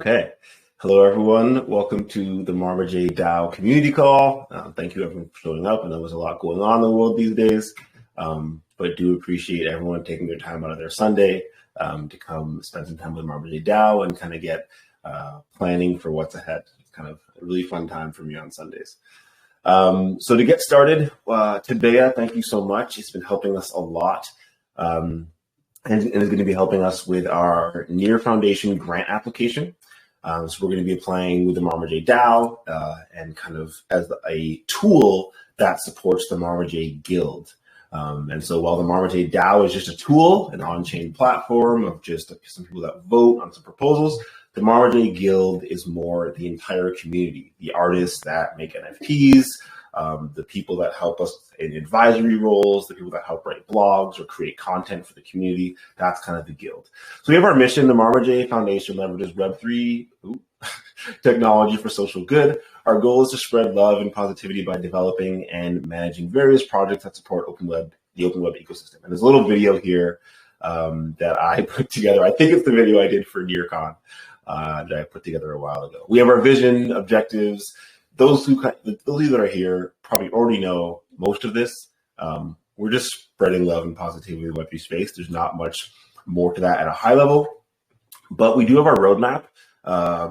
Okay. Hello, everyone. Welcome to the Marma DAO community call. Thank you, everyone, for showing up. I know there's a lot going on in the world these days, but do appreciate everyone taking their time out of their Sunday to come spend some time with Marma DAO and kind of get planning for what's ahead. It's kind of a really fun time for me on Sundays. So to get started, Tabea, thank you so much. It's been helping us a lot. And is going to be helping us with our Near Foundation grant application. So we're going to be applying with the Marma DAO and kind of as a tool that supports the Marma Guild. And so while the Marma DAO is just a tool, an on-chain platform of just some people that vote on some proposals, the Marma Guild is more the entire community, the artists that make NFTs, the people that help us in advisory roles, the people that help write blogs or create content for the community. That's kind of the guild. So we have our mission. The Marma Foundation leverages Web3 technology for social good. Our goal is to spread love and positivity by developing and managing various projects that support the open web ecosystem. And there's a little video here that I put together. I think it's the video I did for NearCon that I put together a while ago. We have our vision, objectives. Those of you that are here probably already know most of this. We're just spreading love and positivity in the Web3 space. There's not much more to that at a high level, but we do have our roadmap.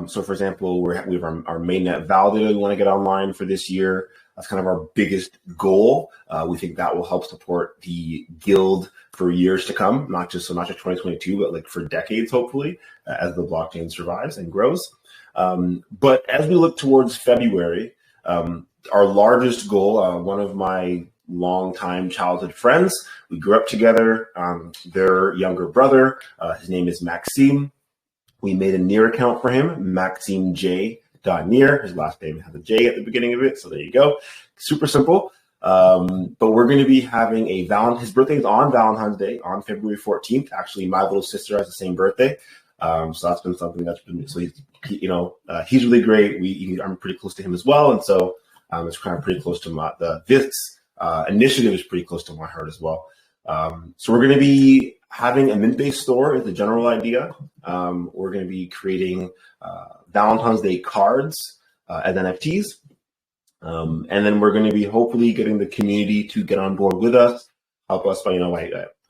So for example, we have our mainnet validator we want to get online for this year. That's kind of our biggest goal. We think that will help support the guild for years to come, not just 2022, but like for decades, hopefully, as the blockchain survives and grows. But as we look towards February, our largest goal, one of my longtime childhood friends, we grew up together, their younger brother, his name is Maxime. We made a Near account for him, MaximeJ.Near. His last name has a J at the beginning of it, so there you go. Super simple. But we're going to be having his birthday is on Valentine's Day, on February 14th. Actually, my little sister has the same birthday. So that's been something that's been, so he's really great. I'm pretty close to him as well. And so it's kind of pretty close to this initiative is pretty close to my heart as well. So we're going to be having a mint-based store is the general idea. We're going to be creating Valentine's Day cards as NFTs. And then we're going to be hopefully getting the community to get on board with us, help us by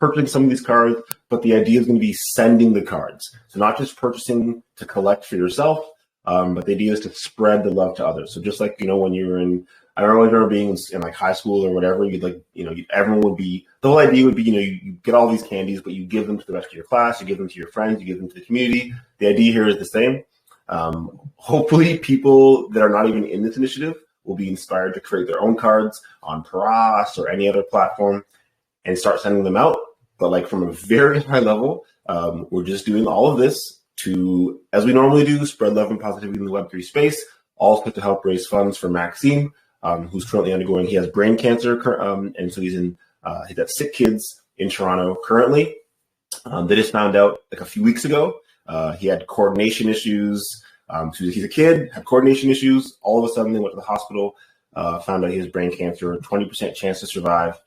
purchasing some of these cards, but the idea is going to be sending the cards. So not just purchasing to collect for yourself, but the idea is to spread the love to others. So just like, when you were I remember being in like high school or whatever, everyone would be, the whole idea would be, you get all these candies, but you give them to the rest of your class, you give them to your friends, you give them to the community. The idea here is the same. Hopefully people that are not even in this initiative will be inspired to create their own cards on Paras or any other platform and start sending them out. But like from a very high level, we're just doing all of this to, as we normally do, spread love and positivity in the Web3 space, also to help raise funds for Maxime, who's currently undergoing, he has brain cancer, and so he's got sick kids in Toronto currently. They just found out like a few weeks ago, he had coordination issues. So he's a kid, had coordination issues. All of a sudden they went to the hospital, found out he has brain cancer, 20% chance to survive.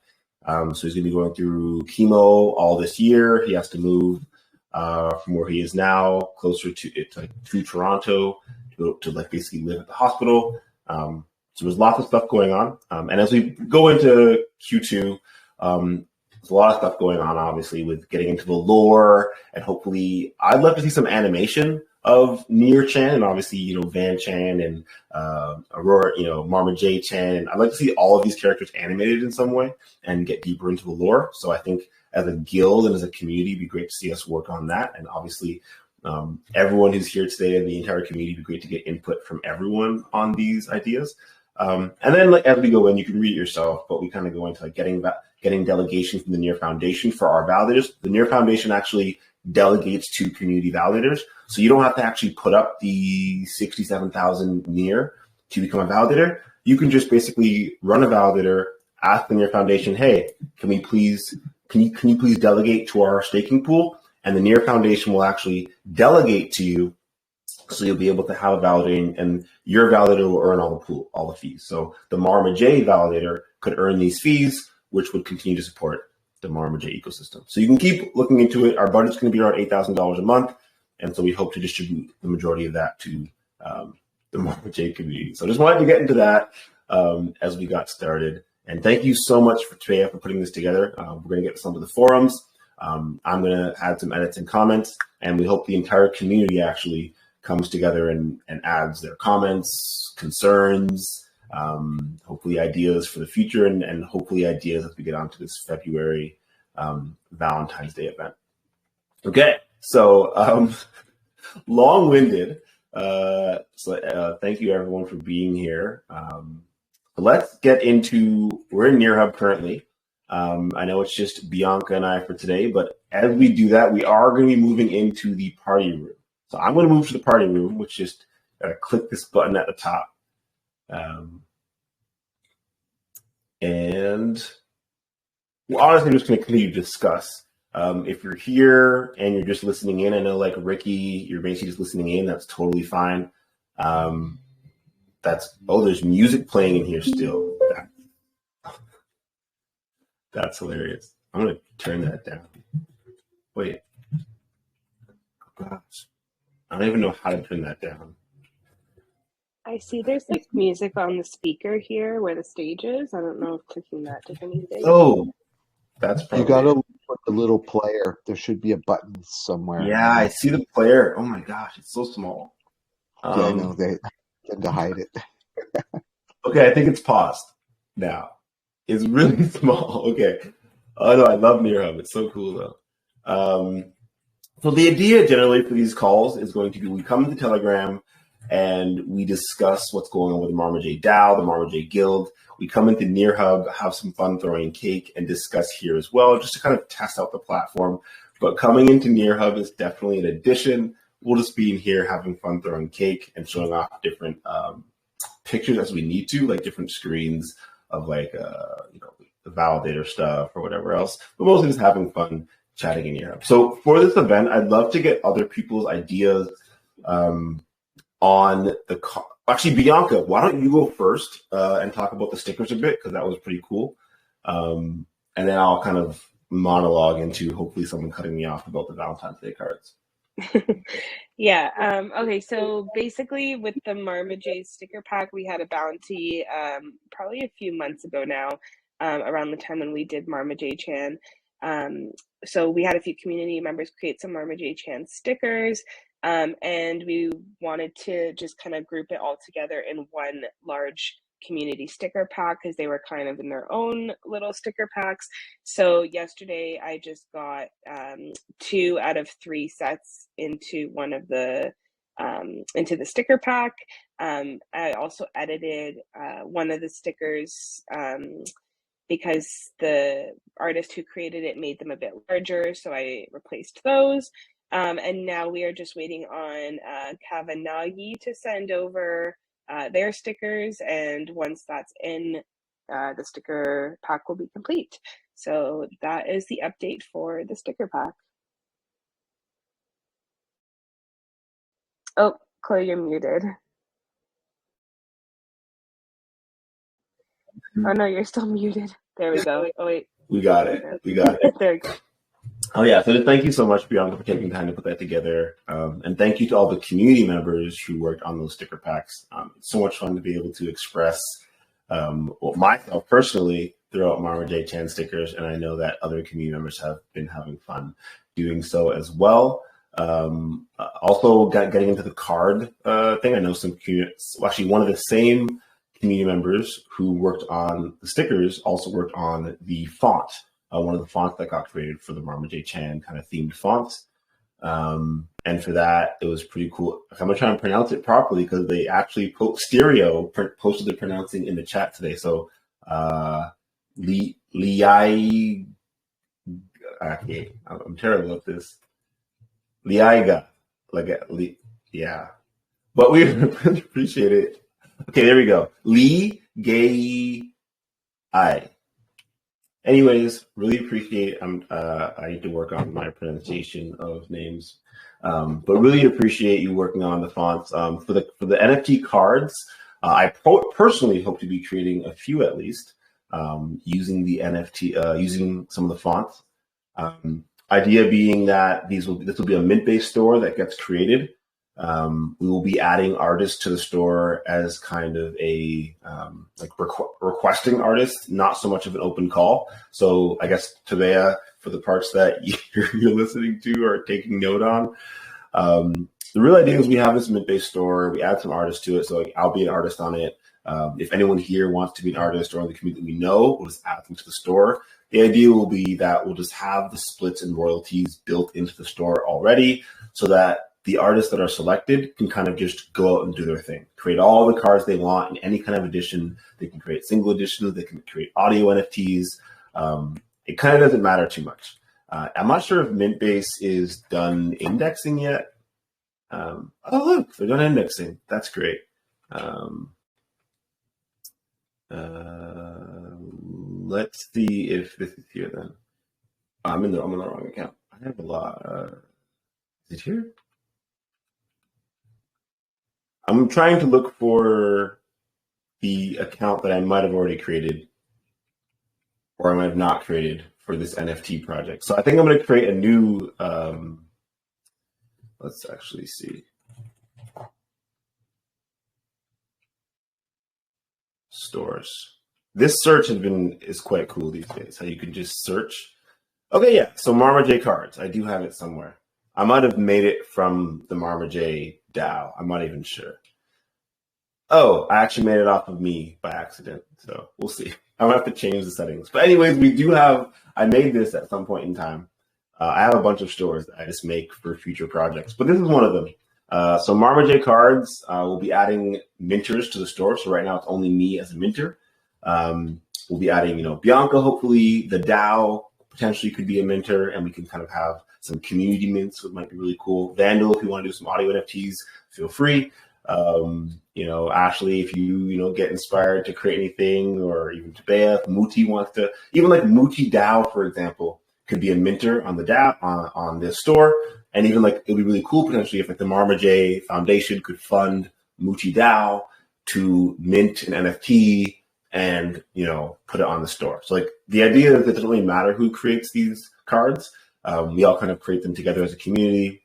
So he's going to be going through chemo all this year. He has to move from where he is now closer to Toronto to like basically live at the hospital. So there's lots of stuff going on. And as we go into Q2, there's a lot of stuff going on, obviously, with getting into the lore. And hopefully, I'd love to see some animation of Near Chan and obviously, Van Chan and Aurora, Marma Chan. And I'd like to see all of these characters animated in some way and get deeper into the lore. So I think as a guild and as a community, it'd be great to see us work on that. And obviously, everyone who's here today and the entire community, it'd be great to get input from everyone on these ideas. And then as we go in, you can read it yourself, but we kind of go into like getting delegation from the Near Foundation for our validators. The Near Foundation actually delegates to community validators. So you don't have to actually put up the 67,000 Near to become a validator. You can just basically run a validator, ask the Near Foundation, hey, can you please delegate to our staking pool? And the Near Foundation will actually delegate to you. So you'll be able to have a validator and your validator will earn all the fees. So the Marma validator could earn these fees, which would continue to support the Marma ecosystem. So you can keep looking into it. Our budget's going to be around $8,000 a month. And so we hope to distribute the majority of that to the Marma J community. So just wanted to get into that as we got started. And thank you so much for today for putting this together. We're going to get to some of the forums. I'm going to add some edits and comments, and we hope the entire community actually comes together and adds their comments, concerns, hopefully ideas for the future, and hopefully ideas as we get onto this February Valentine's Day event. Okay, so long-winded. Thank you everyone for being here. Let's get into, we're in NearHub currently. I know it's just Bianca and I for today, but as we do that, we are going to be moving into the party room. So I'm going to move to the party room, which just click this button at the top. And well, honestly, I'm just going to continue to discuss. If you're here and you're just listening in, I know like Ricky, you're basically just listening in. That's totally fine. There's music playing in here still. That's hilarious. I'm going to turn that down. Wait. Oh, gosh. I don't even know how to turn that down. I see there's like music on the speaker here where the stage is. I don't know if clicking that does anything. Oh, that's probably. You got to look for the little player. There should be a button somewhere. Yeah, I see the player. Oh my gosh, it's so small. Yeah, I know. They tend to hide it. Okay, I think it's paused now. It's really small. Okay. Oh no, I love NearHub. It's so cool though. So the idea generally for these calls is going to be we come to Telegram and we discuss what's going on with the Marma J DAO, the Marma J Guild. We come into NearHub, have some fun throwing cake, and discuss here as well, just to kind of test out the platform. But coming into NearHub is definitely an addition. We'll just be in here having fun throwing cake and showing off different pictures as we need to, like different screens of like the validator stuff or whatever else. But mostly just having fun chatting in NearHub. So for this event, I'd love to get other people's ideas on the actually, Bianca, why don't you go first and talk about the stickers a bit, because that was pretty cool. And then I'll kind of monologue into hopefully someone cutting me off about the Valentine's Day cards. Yeah. Okay. So basically, with the Marma J sticker pack, we had a bounty probably a few months ago now, around the time when we did Marma J Chan. So we had a few community members create some Marma J Chan stickers. And we wanted to just kind of group it all together in one large community sticker pack because they were kind of in their own little sticker packs. So yesterday I just got 2 out of 3 sets into one of the into the sticker pack. I also edited one of the stickers because the artist who created it made them a bit larger, so I replaced those. And now we are just waiting on Kavanaghi to send over their stickers, and once that's in, the sticker pack will be complete. So that is the update for the sticker pack. Oh, Chloe, you're muted. Oh no, you're still muted. There we go. Oh wait. We got it. We got it. There we go. Oh yeah, so thank you so much, Bianca, for taking time to put that together. And thank you to all the community members who worked on those sticker packs. It's so much fun to be able to express myself personally throughout Marma J Chan stickers, and I know that other community members have been having fun doing so as well. Also getting into the card thing, I know some actually one of the same community members who worked on the stickers also worked on the font. One of the fonts that got created for the Marma J Chan kind of themed fonts. And for that, it was pretty cool. I'm going to try and pronounce it properly because they actually Stereo posted the pronouncing in the chat today. So, Liai, okay, I'm terrible at this. Liaiga, yeah. But we really appreciate it. Okay, there we go. Li Gay I. Anyways, really appreciate. I need to work on my pronunciation of names, but really appreciate you working on the fonts for the NFT cards. I personally hope to be creating a few at least using the NFT, using some of the fonts. Idea being that this will be a mint-based store that gets created. We will be adding artists to the store as kind of a requesting artists, not so much of an open call. So I guess Tabea, for the parts that you're listening to or taking note on, the real idea is we have this mint-based store. We add some artists to it. So like, I'll be an artist on it. If anyone here wants to be an artist or in the community we know, we'll just add them to the store. The idea will be that we'll just have the splits and royalties built into the store already so that the artists that are selected can kind of just go out and do their thing, create all the cards they want in any kind of edition. They can create single editions. They can create audio NFTs. It kind of doesn't matter too much. I'm not sure if Mintbase is done indexing yet. Oh, look, they're done indexing. That's great. Let's see if this is here then. I'm in the wrong account. I have a lot. Is it here? I'm trying to look for the account that I might have already created or I might have not created for this NFT project. So I think I'm going to create a new, let's actually see. Stores. This search is quite cool these days. How you can just search. Okay, yeah. So Marma J cards. I do have it somewhere. I might have made it from the Marma J DAO. I'm not even sure. Oh, I actually made it off of me by accident. So we'll see. I'm gonna have to change the settings. But anyways, I made this at some point in time. I have a bunch of stores that I just make for future projects, but this is one of them. So Marma J cards, we'll be adding minters to the store. So right now it's only me as a minter. We'll be adding, Bianca, hopefully the DAO potentially could be a minter, and we can kind of have some community mints, which might be really cool. Vandal, if you want to do some audio NFTs, feel free. Ashley, if you get inspired to create anything, or even Tabea, if Muti wants to, even like Muti DAO, for example, could be a minter on the DAO on this store. And even like it'd be really cool potentially if like the Marma J Foundation could fund Muti DAO to mint an NFT and put it on the store. So like the idea is it doesn't really matter who creates these cards. We all kind of create them together as a community,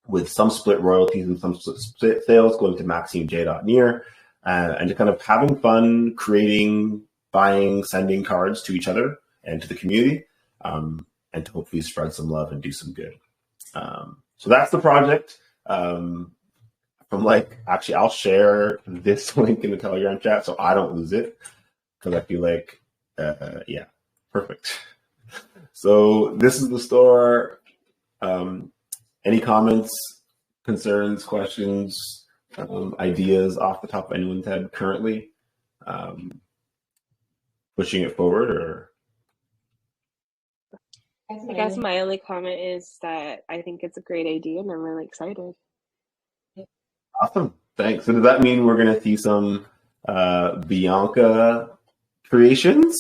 with some split royalties and some split sales going to Maxime J.Near, and to kind of having fun creating, buying, sending cards to each other and to the community, and to hopefully spread some love and do some good. So that's the project. Actually, I'll share this link in the Telegram chat so I don't lose it, because I feel like, yeah, perfect. So this is the store. Any comments, concerns, questions, ideas off the top of anyone's head currently? Pushing it forward, or? I guess my only comment is that I think it's a great idea and I'm really excited. Awesome. Thanks. So does that mean we're going to see some Bianca creations,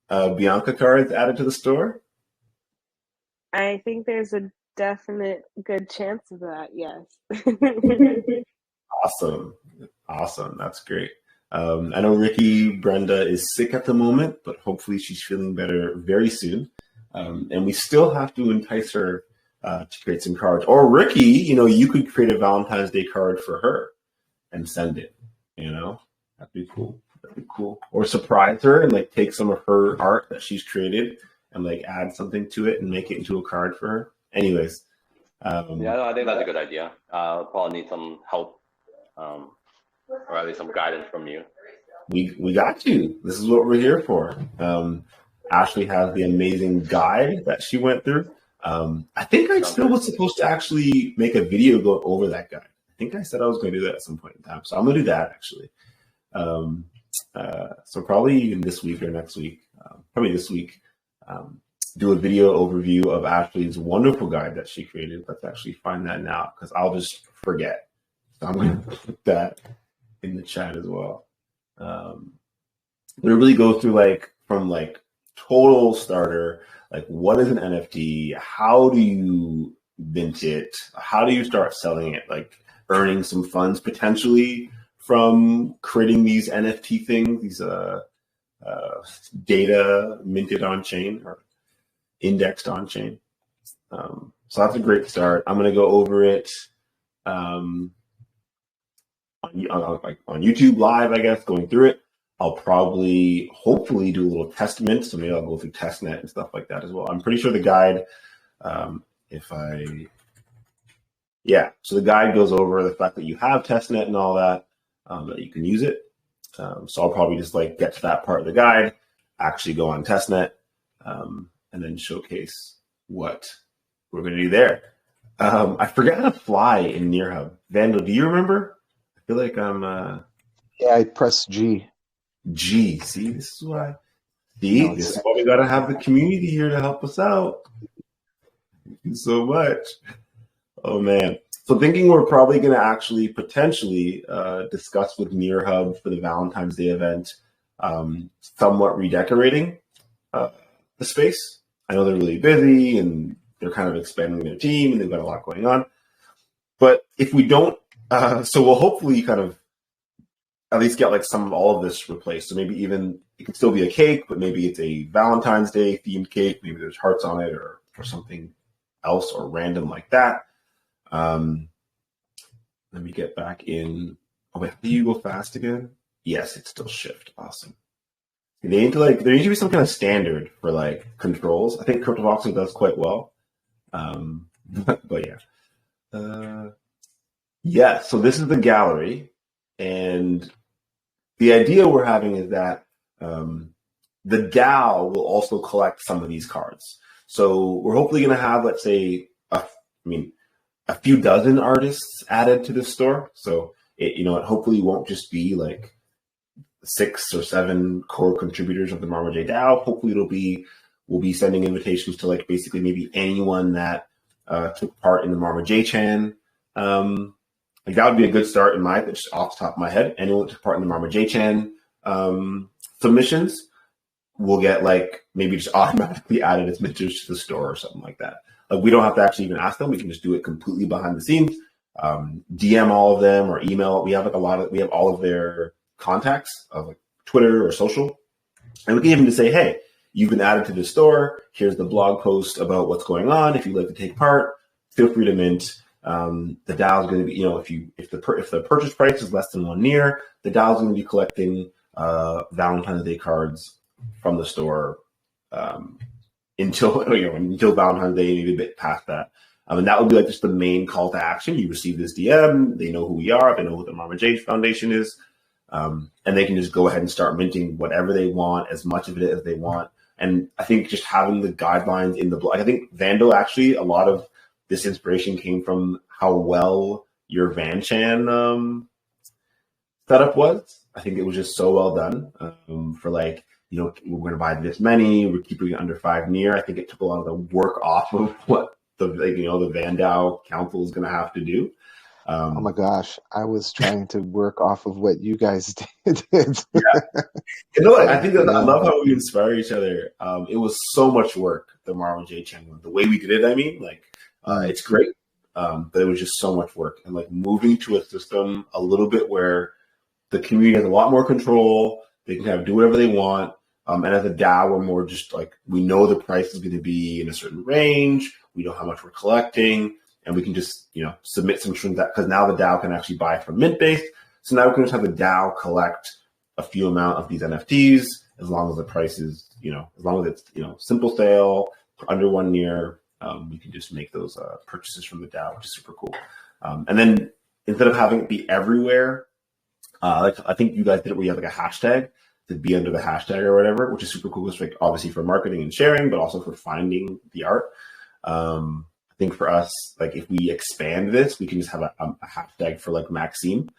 Bianca cards added to the store? I think there's a definite good chance of that, yes. Awesome. That's great. I know Ricky Brenda is sick at the moment, but hopefully she's feeling better very soon. And we still have to entice her to create some cards. Or Ricky, you could create a Valentine's Day card for her and send it. That'd be cool. Or surprise her and take some of her art that she's created and add something to it and make it into a card for her. Anyways. I think that's a good idea. I'll probably need some help, or at least some guidance from you. We got you. This is what we're here for. Ashley has the amazing guide that she went through. I think I still was supposed to actually make a video go over that guide. I think I said I was going to do that at some point in time. So I'm going to do that actually. So probably in this week or next week, probably this week, do a video overview of Ashley's wonderful guide that she created. Let's actually find that now, because I'll just forget. So I'm going to put that in the chat as well. We really go through from total starter, what is an NFT? How do you mint it? How do you start selling it? Earning some funds potentially from creating these NFT things, these data minted on chain or indexed on chain. So that's a great start. I'm going to go over it on YouTube live, I guess, going through it. I'll probably, hopefully, do a little testament. So maybe I'll go through testnet and stuff like that as well. I'm pretty sure the guide, so the guide goes over the fact that you have testnet and all that, that you can use it. So I'll probably just like get to that part of the guide, actually go on testnet, and then showcase what we're going to do there. I forgot how to fly in NearHub. Vandal, do you remember? I feel like I'm. Yeah, I press G. G. See, this is why. See, this is why we got to have the community here to help us out. Thank you so much. Oh man. So thinking we're probably going to actually potentially discuss with NearHub for the Valentine's Day event, somewhat redecorating the space. I know they're really busy and they're kind of expanding their team and they've got a lot going on. But if we don't, so we'll hopefully kind of at least get like some of all of this replaced. So maybe even it can still be a cake, but maybe it's a Valentine's Day themed cake. Maybe there's hearts on it or something else or random like that. Let me get back in. Oh wait, do you go fast again? Yes, it's still shift. Awesome. They need to there needs to be some kind of standard for like controls. I think CryptoVoxel does quite well. But yeah. Yeah, so this is the gallery. And the idea we're having is that the DAO will also collect some of these cards. So we're hopefully going to have, let's say, a few dozen artists added to the store. So it hopefully won't just be like 6 or 7 core contributors of the Marma J DAO. Hopefully we'll be sending invitations to like basically maybe anyone that took part in the Marma J Chan. Like that would be a good start in just off the top of my head. Anyone that took part in the Marma J Chan submissions will get like maybe just automatically added as mentors to the store or something like that. Like we don't have to actually even ask them. We can just do it completely behind the scenes. DM all of them or email. We have we have all of their contacts of like Twitter or social. And we can even just say, hey, you've been added to the store. Here's the blog post about what's going on. If you'd like to take part, feel free to mint. The DAO is going to be, if the purchase price is less than 1 near, the DAO is going to be collecting Valentine's Day cards from the store until Valentine's Day, maybe a bit past that. And that would be like just the main call to action. You receive this DM, they know who we are, they know who the Marma J Foundation is, and they can just go ahead and start minting whatever they want, as much of it as they want. And I think just having the guidelines in the blog, I think Vandal actually, a lot of this inspiration came from how well your Vanchan setup was. I think it was just so well done for like, we're going to buy this many, we're keeping it under 5 near. I think it took a lot of the work off of what the Vandal Council is going to have to do. Oh my gosh, I was trying to work off of what you guys did. Yeah. I think that I love how we inspire each other. It was so much work, the Marma J channel. The way we did it, it's great. But it was just so much work. And like moving to a system a little bit where the community has a lot more control, they can kind of do whatever they want. And as a DAO, we're more just like, we know the price is going to be in a certain range. We know how much we're collecting, and we can just, submit some strings because now the DAO can actually buy from Mint-based. So now we can just have the DAO collect a few amount of these NFTs as long as the price is, as long as it's, simple sale under 1 near, we can just make those purchases from the DAO, which is super cool. And then instead of having it be everywhere, I think you guys did it where you have like a hashtag to be under the hashtag or whatever, which is super cool. It's like obviously for marketing and sharing, but also for finding the art. I think for us, like if we expand this, we can just have a hashtag for like Maxime.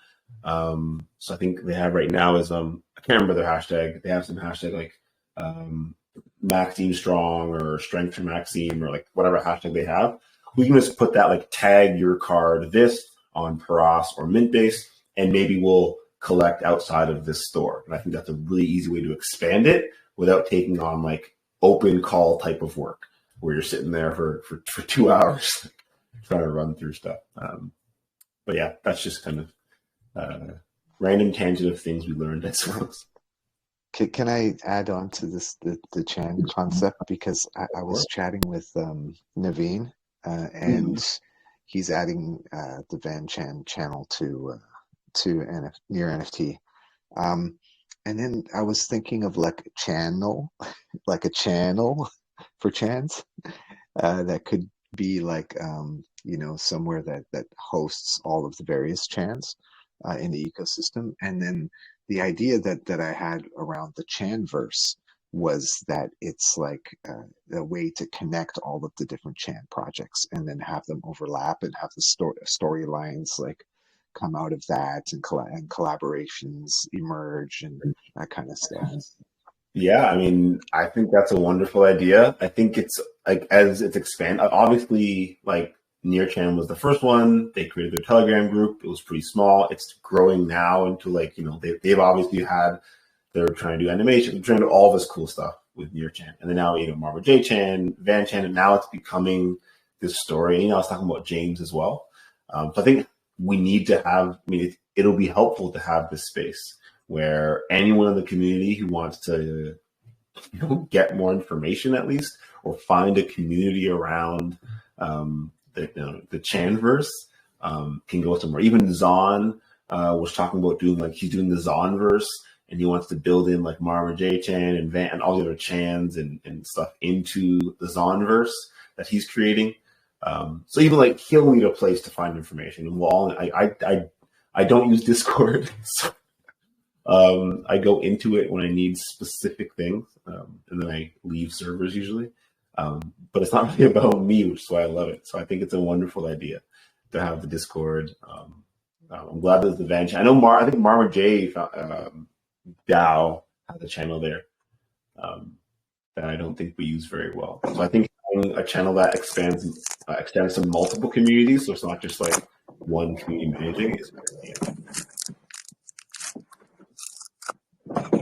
So I think they have right now is I can't remember their hashtag. They have some hashtag like Maxime Strong or Strength for Maxime or like whatever hashtag they have. We can just put that like tag your card this on Paras or Mintbase, and maybe we'll collect outside of this store. And I think that's a really easy way to expand it without taking on like open call type of work where you're sitting there for 2 hours trying to run through stuff. But yeah, that's just kind of random tangent of things we learned at Swirls. Can I add on to this the Chan concept, because I was chatting with Naveen and he's adding the Van Chan channel to near NFT. And then I was thinking of like a channel, like a channel for chans that could be like somewhere that hosts all of the various chans in the ecosystem. And then the idea that I had around the Chanverse was that it's like a way to connect all of the different Chan projects and then have them overlap and have the storylines like come out of that, and collaborations emerge and that kind of stuff. Yeah, I mean, I think that's a wonderful idea. I think it's like as it's expanded, obviously, like NearChan was the first one. They created their Telegram group. It was pretty small. It's growing now into like, they've obviously they're trying to do animation, they're trying to do all this cool stuff with NearChan. And then now, Marma J Chan, Van Chan, and now it's becoming this story. I was talking about James as well. So I think we need to have, it'll be helpful to have this space where anyone in the community who wants to get more information at least, or find a community around the Chanverse can go somewhere. Even Zon was talking about he's doing the Zonverse, and he wants to build in like Marma J Chan and Van and all the other Chans and stuff into the Zonverse that he's creating. So even like he'll need a place to find information. And I don't use Discord, so I go into it when I need specific things, and then I leave servers usually. But it's not really about me, which is why I love it. So I think it's a wonderful idea to have the Discord. I'm glad there's the Van Chan. I think Marma J DAO has a channel there that I don't think we use very well. So I think having a channel that extends to multiple communities, so it's not just like one community managing, is good.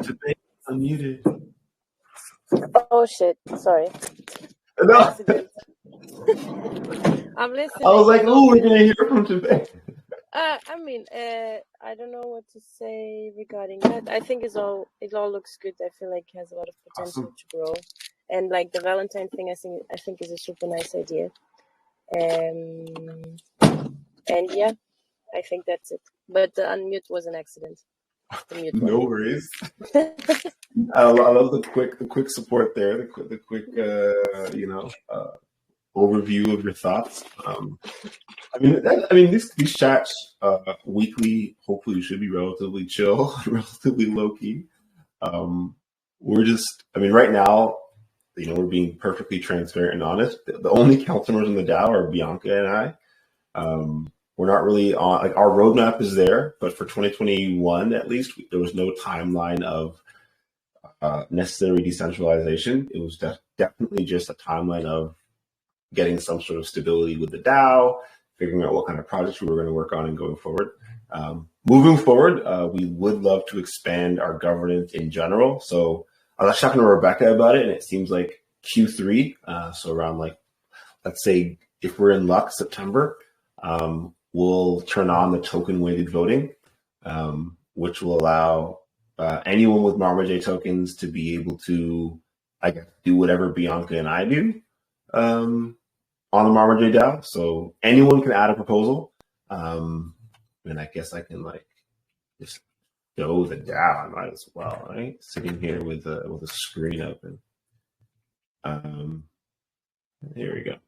Today, unmuted. Oh shit! Sorry. No. I'm listening. I was like, "Oh, we're gonna hear from today." I don't know what to say regarding that. I think it all looks good. I feel like it has a lot of potential to grow, and like the Valentine thing, I think is a super nice idea. And yeah, I think that's it. But the unmute was an accident. No worries. I love the quick support there. The quick overview of your thoughts. These chats weekly hopefully should be relatively chill, relatively low key. Right now, we're being perfectly transparent and honest. The only customers in the DAO are Bianca and I. We're not really on, like, our roadmap is there, but for 2021, at least, there was no timeline of necessary decentralization. It was definitely just a timeline of getting some sort of stability with the DAO, figuring out what kind of projects we were going to work on and going forward. Moving forward, we would love to expand our governance in general. So I was talking to Rebecca about it, and it seems like Q3, so around let's say if we're in luck, September, we'll turn on the token-weighted voting, which will allow anyone with Marma J tokens to be able to, do whatever Bianca and I do on the Marma J DAO. So anyone can add a proposal, and I guess I can just show the DAO. I might as well, right? Sitting here with a screen open. Here we go.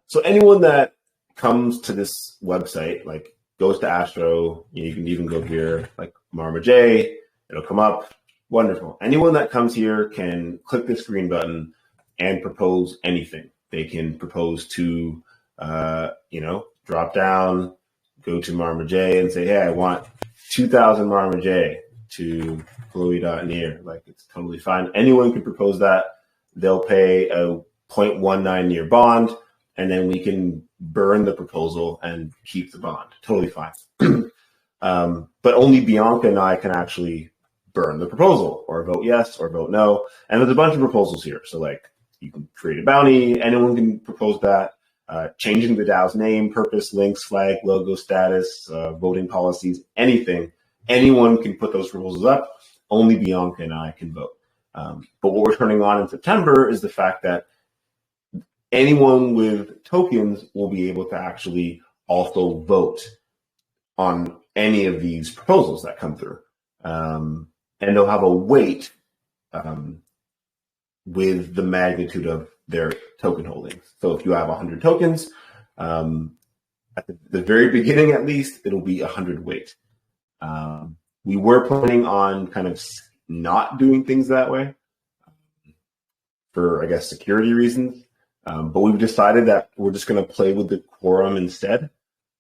So anyone that comes to this website, goes to Astro, you can even go here, like Marma J, it'll come up. Wonderful. Anyone that comes here can click this green button and propose anything. They can propose to, drop down, go to Marma J and say, hey, I want 2,000 Marma J to Chloe.near. It's totally fine. Anyone can propose that. They'll pay a 0.19 year bond, and then we can burn the proposal and keep the bond. Totally fine. But only Bianca and I can actually burn the proposal, or vote yes or vote no. And there's a bunch of proposals here. So you can create a bounty. Anyone can propose that. Changing the DAO's name, purpose, links, flag, logo, status, voting policies, anything. Anyone can put those proposals up. only Bianca and I can vote. But what we're turning on in September is the fact that anyone with tokens will be able to actually also vote on any of these proposals that come through. And they'll have a weight with the magnitude of their token holdings. So if you have 100 tokens, at the very beginning at least, it'll be 100 weight. We were planning on kind of not doing things that way for, I guess, security reasons. But we've decided that we're just going to play with the quorum instead.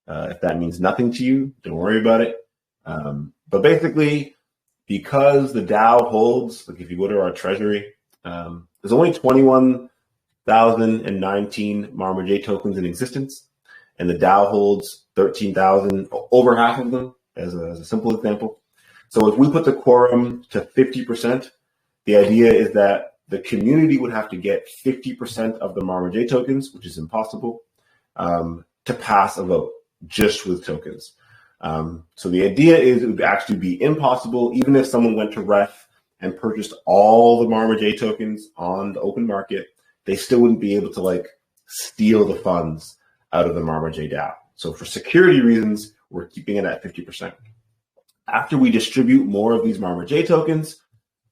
If that means nothing to you, don't worry about it. But basically, because the DAO holds, like if you go to our treasury, there's only 21,019 Marma J tokens in existence, and the DAO holds 13,000, over half of them, as a simple example. So if we put the quorum to 50%, the idea is that the community would have to get 50% of the Marma J tokens, which is impossible, to pass a vote just with tokens. So the idea is it would actually be impossible, even if someone went to ref and purchased all the Marma J tokens on the open market, they still wouldn't be able to like steal the funds out of the Marma J DAO. So for security reasons, we're keeping it at 50%. After we distribute more of these Marma J tokens,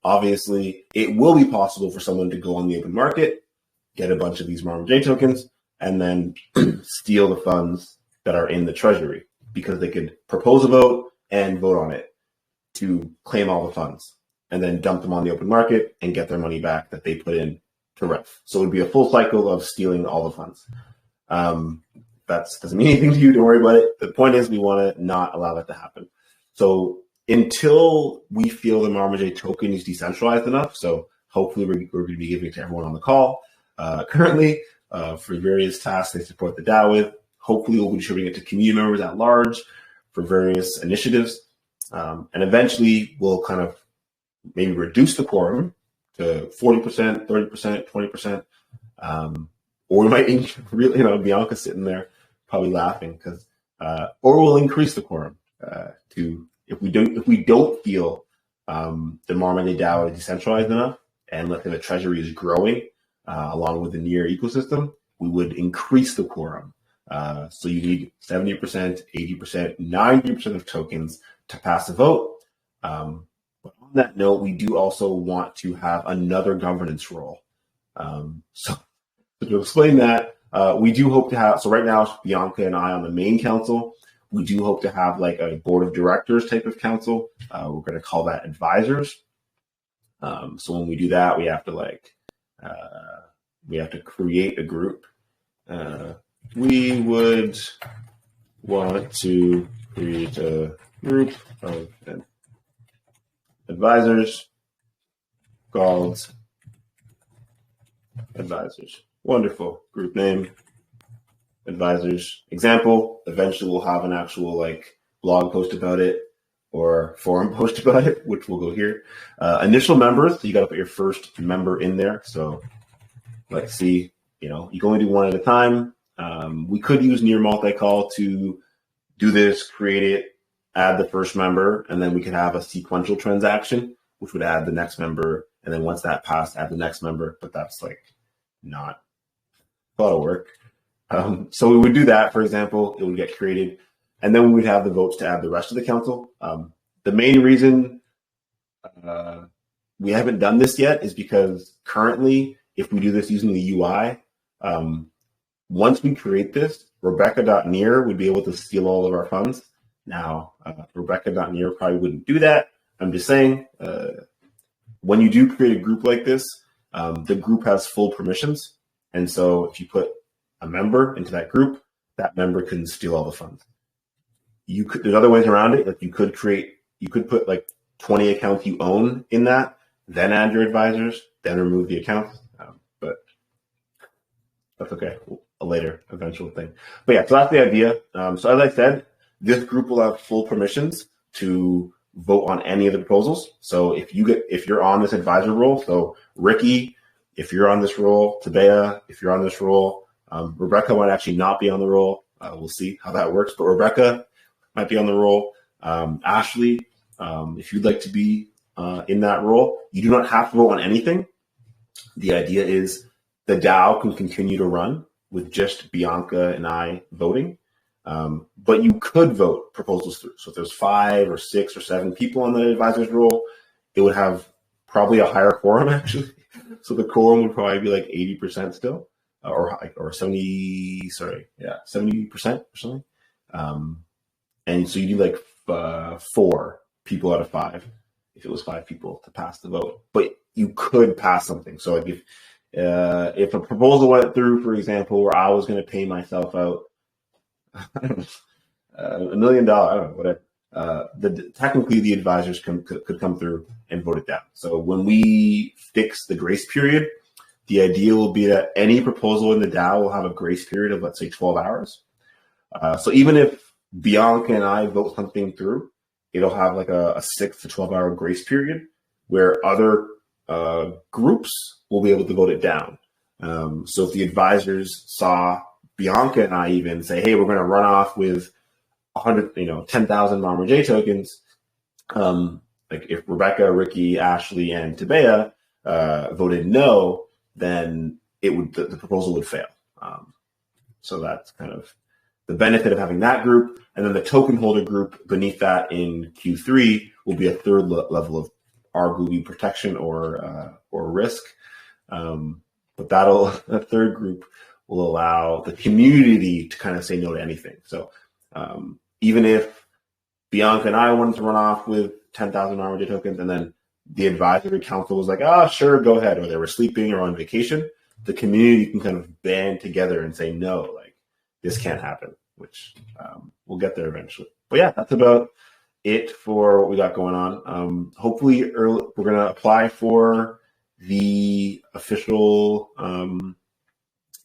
obviously it will be possible for someone to go on the open market, get a bunch of these Marma J tokens, and then steal the funds that are in the treasury, because they could propose a vote and vote on it to claim all the funds and then dump them on the open market and get their money back that they put in to ref. So it would be a full cycle of stealing all the funds. That doesn't mean anything to you, don't worry about it. The point is we want to not allow that to happen. So until we feel the Marma J token is decentralized enough, so hopefully we're going to be giving it to everyone on the call currently for various tasks they support the DAO with. Hopefully we'll be distributing it to community members at large for various initiatives. And eventually we'll kind of maybe reduce the quorum to 40%, 30%, 20%. Or we might, really, Bianca's sitting there probably laughing because, or we'll increase the quorum to, if we don't feel the Marma J DAO is decentralized enough, and let's say the treasury is growing along with the near ecosystem, we would increase the quorum. So you need 70%, 80%, 90% of tokens to pass a vote. But on that note, we do also want to have another governance role. So to explain that, we do hope to have, so right now, Bianca and I on the main council, we do hope to have like a board of directors type of council. We're going to call that advisors. So when we do that, we have to create a group. We would want to create a group of advisors called advisors. Wonderful. Group name, advisors. Example, eventually we'll have an actual like blog post about it or forum post about it, which will go here. Initial members, so you got to put your first member in there. So let's see, you can only do one at a time. We could use near multi-call to do this, create it, add the first member, and then we could have a sequential transaction, which would add the next member. And then once that passed, add the next member, but that's like not a lot of work. So we would do that, for example, it would get created, and then we would have the votes to add the rest of the council. The main reason we haven't done this yet is because currently, if we do this using the UI, once we create this, Rebecca.near would be able to steal all of our funds. Now, Rebecca.near probably wouldn't do that. I'm just saying, when you do create a group like this, the group has full permissions. And so if you put a member into that group, that member can steal all the funds. There's other ways around it. Like you could put like 20 accounts you own in that, then add your advisors, then remove the accounts. But that's okay. A later eventual thing. But yeah, so that's the idea. So as I said, this group will have full permissions to vote on any of the proposals. So if you're on this advisor role, so Ricky, if you're on this role, Tabea, if you're on this role, Rebecca might actually not be on the role. We'll see how that works, but Rebecca might be on the role. Ashley, if you'd like to be in that role. You do not have to vote on anything. The idea is the DAO can continue to run with just Bianca and I voting. But you could vote proposals through. So if there's 5 or 6 or 7 people on the advisor's role, it would have probably a higher quorum actually. So the quorum would probably be like 80% still, or 70, 70% or something. And so you need like 4 people out of 5, if it was 5 people to pass the vote. But you could pass something. So like if a proposal went through, for example, where I was going to pay myself out $1 million, I don't know, whatever. Technically, the advisors could come through and vote it down. So when we fix the grace period, the idea will be that any proposal in the DAO will have a grace period of, let's say, 12 hours. So even if Bianca and I vote something through, it'll have like a 6 to 12 hour grace period where other groups will be able to vote it down. So if the advisors saw Bianca and I even say, hey, we're going to run off with 10,000 Marma J tokens. Like if Rebecca, Ricky, Ashley, and Tabea voted no, then the proposal would fail. So that's kind of the benefit of having that group. And then the token holder group beneath that in Q3 will be a third level of arguably protection or risk. But a third group will allow the community to kind of say no to anything. So even if Bianca and I wanted to run off with 10,000 Marma J tokens and then the advisory council was like, sure, go ahead, or they were sleeping or on vacation, the community can kind of band together and say, no, like this can't happen, which we'll get there eventually. But yeah, that's about it for what we got going on. Hopefully we're going to apply for the official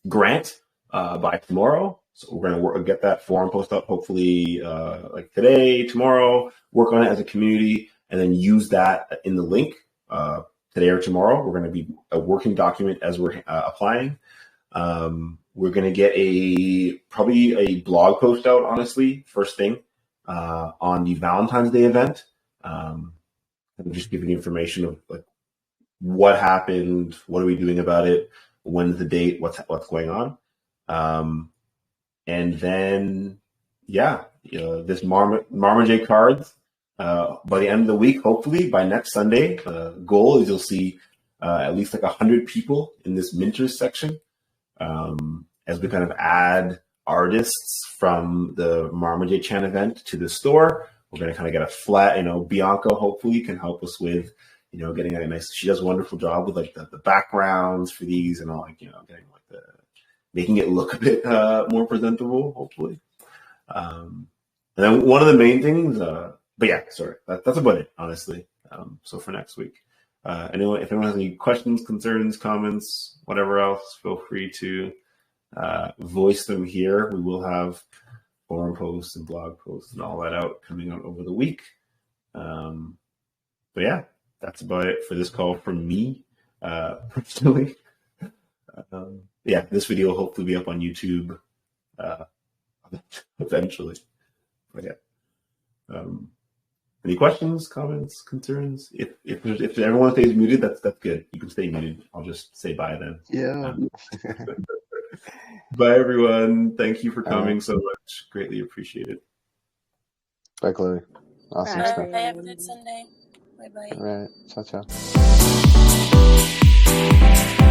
grant by tomorrow. So we're going to get that forum post up hopefully like today, tomorrow, work on it as a community, and then use that in the link today or tomorrow. We're going to be a working document as we're applying. We're going to get probably a blog post out, honestly, first thing on the Valentine's Day event. And just giving information of like what happened, what are we doing about it, when's the date, what's going on. And then, this Marma J cards, by the end of the week, hopefully by next Sunday, goal is you'll see at least like 100 people in this Minters section as we kind of add artists from the Marma J Chan event to the store. We're going to kind of get a flat, Bianca hopefully can help us with, getting a nice, she does a wonderful job with like the backgrounds for these and all, like, getting like making it look a bit more presentable, hopefully. And then one of the main things, that's about it, honestly. So for next week, if anyone has any questions, concerns, comments, whatever else, feel free to voice them here. We will have forum posts and blog posts and all that out coming out over the week. But yeah, that's about it for this call from me, personally. This video will hopefully be up on YouTube eventually. But yeah. Any questions, comments, concerns? If everyone stays muted, that's good. You can stay muted. I'll just say bye then. Yeah. Bye everyone. Thank you for coming so much. Greatly appreciated. Bye, Chloe. Awesome Bye. stuff. Have a good Sunday. Bye bye. All right. Ciao, ciao.